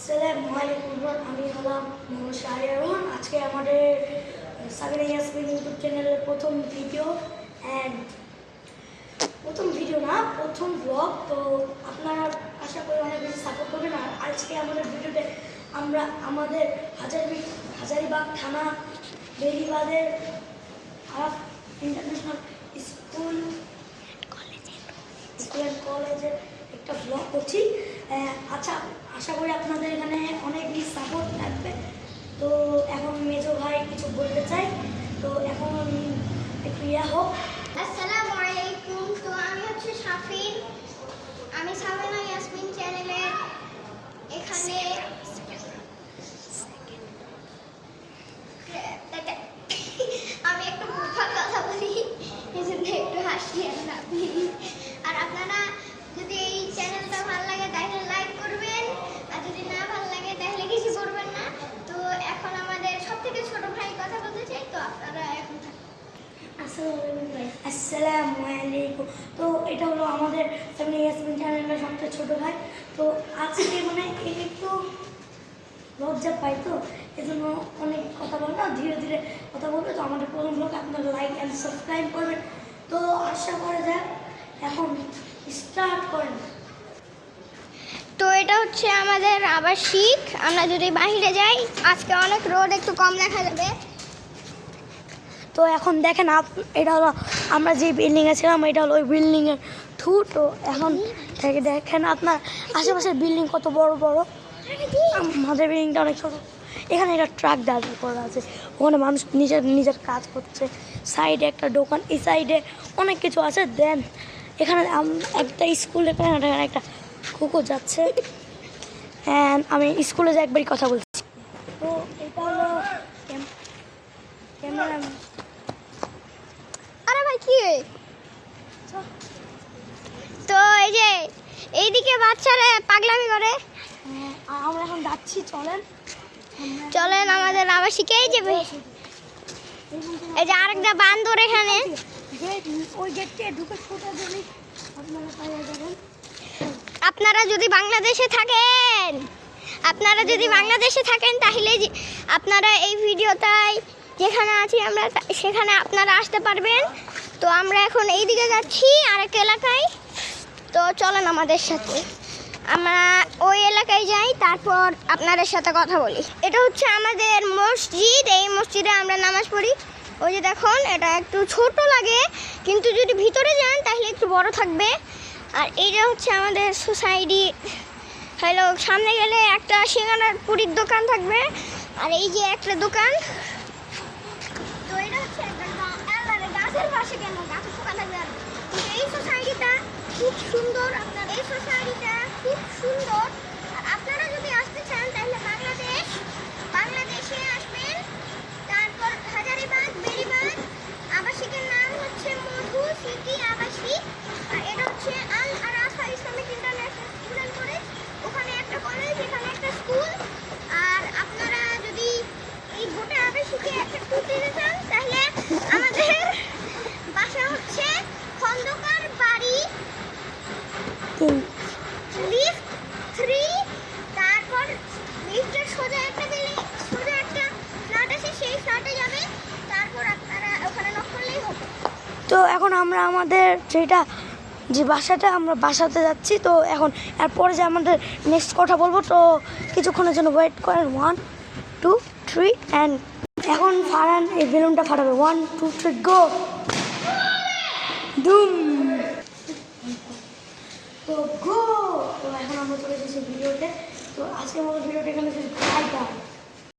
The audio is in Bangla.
আসসালামু আলাইকুম, আমি হলাম মোহাম্মদ শাহরিয়ার। আজকে আমাদের সাবিনা ইয়াসমিন ইউটিউব চ্যানেলের প্রথম ভিডিও না প্রথম ব্লগ। তো আপনারা আশা করি অনেক বেশি সাপোর্ট করবেন। আর আজকে আমাদের ভিডিওতে আমরা আমাদের হাজারিবাগ থানা বেরিবাদের আরাফ ইন্টারন্যাশনাল স্কুল কলেজের একটা ব্লগ করছি। আচ্ছা, আশা করি আপনাদের এখানে অনেক বেশি সাপোর্ট থাকবে। তো এখন মেজো ভাই কিছু বলতে চাই, তো এখন একটু হোক। আসসালামু আলাইকুম। তো আমি হচ্ছে শাফিন, আমি সাবিনা ইয়াসমিন চ্যানেলের এখানে আমি একটু বোকা কথা বলি, এজন্য একটু হাসি আর আপনারা যদি এই চ্যানেলটা ভালো লাগে তাহলে লাইক করবেন, আর যদি না ভালো লাগে তাহলে কিছু করবেন না। তো এখন আমাদের সবথেকে ছোট ভাই কথা বলতে চাই, তো আপনারা এখন আসসালামু আলাইকুম। তো এটা হলো আমাদের সাবিনা ইয়াসমিন চ্যানেলের সবচেয়ে ছোট ভাই। তো আজকে মানে একটু লজ্জা পাই, তো এই জন্য অনেক কথা বলবো না, ধীরে ধীরে কথা বলবে। তো আমাদের প্রথম ব্লগে আপনারা লাইক অ্যান্ড সাবস্ক্রাইব করবেন। তো আশা করা যাক, এখন স্টার্ট করেন। তো এটা হচ্ছে আমাদের আবাসিক। আমরা যদি বাইরে যাই, আজকে অনেক রোদ একটু কম দেখা যাবে। তো এখন দেখেন, এটা হলো আমরা যে বিল্ডিংয়ে ছিলাম, এটা হলো ওই বিল্ডিংয়ের থ্রু। তো এখন থেকে দেখেন আপনার আশেপাশের বিল্ডিং কত বড় বড়, আমাদের বিল্ডিংটা অনেক ছোটো। এখানে একটা ট্রাক দাঁড় করা আছে, ওখানে মানুষ নিজের কাজ করছে। সাইডে একটা দোকান, এই সাইডে অনেক কিছু আছে। দেন এখানে একটা স্কুলে একটা কুকুর যাচ্ছে। অ্যান্ড আমি স্কুলে যে একবারই কথা বলছি। তো এটা হলো ক্যামেরা। আরে ভাই কি, তো এই যে এইদিকে বাচ্চারা পাগলামি করে। আমরা এখন যাচ্ছি, চলেন আমাদের আবাসিকে। এই যে এই যে আরেকটা বান্দর এখানে, ওই গেট থেকে ঢুকে সোজা গেলেই আপনারা পেয়ে যাবেন। আপনারা যদি বাংলাদেশে থাকেন তাহলে আপনারা এই ভিডিওটাই যেখানে আছি আমরা সেখানে আপনারা আসতে পারবেন। তো আমরা এখন এই দিকে যাচ্ছি আরেক এলাকায়। তো চলেন আমাদের সাথে, আমরা ওই এলাকায় যাই, তারপর আপনাদের সাথে কথা বলি। এটা হচ্ছে আমাদের মসজিদ, এই মসজিদে আমরা নামাজ পড়ি। ওই যে দেখুন, এটা একটু ছোট লাগে, কিন্তু যদি ভিতরে যান তাহলে একটু বড় থাকবে। আর এইটা হচ্ছে আমাদের সোসাইটি। হ্যালো, সামনে গেলে একটা সিঙ্গারার পুরীর দোকান থাকবে, আর এই যে একটা দোকান। তো এটা হচ্ছে গাছের পাশে, কেন গাছের দোকান থাকবে। আর এই সোসাইটিটা খুব সুন্দর, আপনার এই সোসাইটিটা খুব সুন্দর। আর আপনারা যদি আসতে চান তাহলে বাংলাদেশে আসবেন। তারপর হাজারিবাগ বেরিবাগ আবাসিকের নাম হচ্ছে মধু সিটি আবাসিক। আর এটা হচ্ছে Al Arafa Islamic International Student College. ওখানে একটা কলেজ, এখানে একটা স্কুল। আর আপনারা যদি এই গোটা আবাসিকে একটা ট্যুর দিতে চান তাহলে আমাদের বাসা হচ্ছে খন্দকার বাড়ি, লিফট 3। তারপর লিফটের সোজা একটা ফ্ল্যাট আছে, সেই ফ্ল্যাটে যাবেন। তারপর আপনারা ওখানে নক করলেই হবে। তো এখন আমরা আমাদের যে বাসাটা, আমরা বাসাতে যাচ্ছি। তো এখন এরপরে যে আমাদের নেক্সট কথা বলবো, তো কিছুক্ষণের জন্য ওয়েট করেন। 1 2 3 অ্যান্ড এখন ফারান এই বেলুনটা ফাটাবে। 1 2 3 গো। দুম। তো গো। তো এখন আমরা চলে এসেছি ভিডিওতে। তো আজকে আমাদের ভিডিওটা এখানে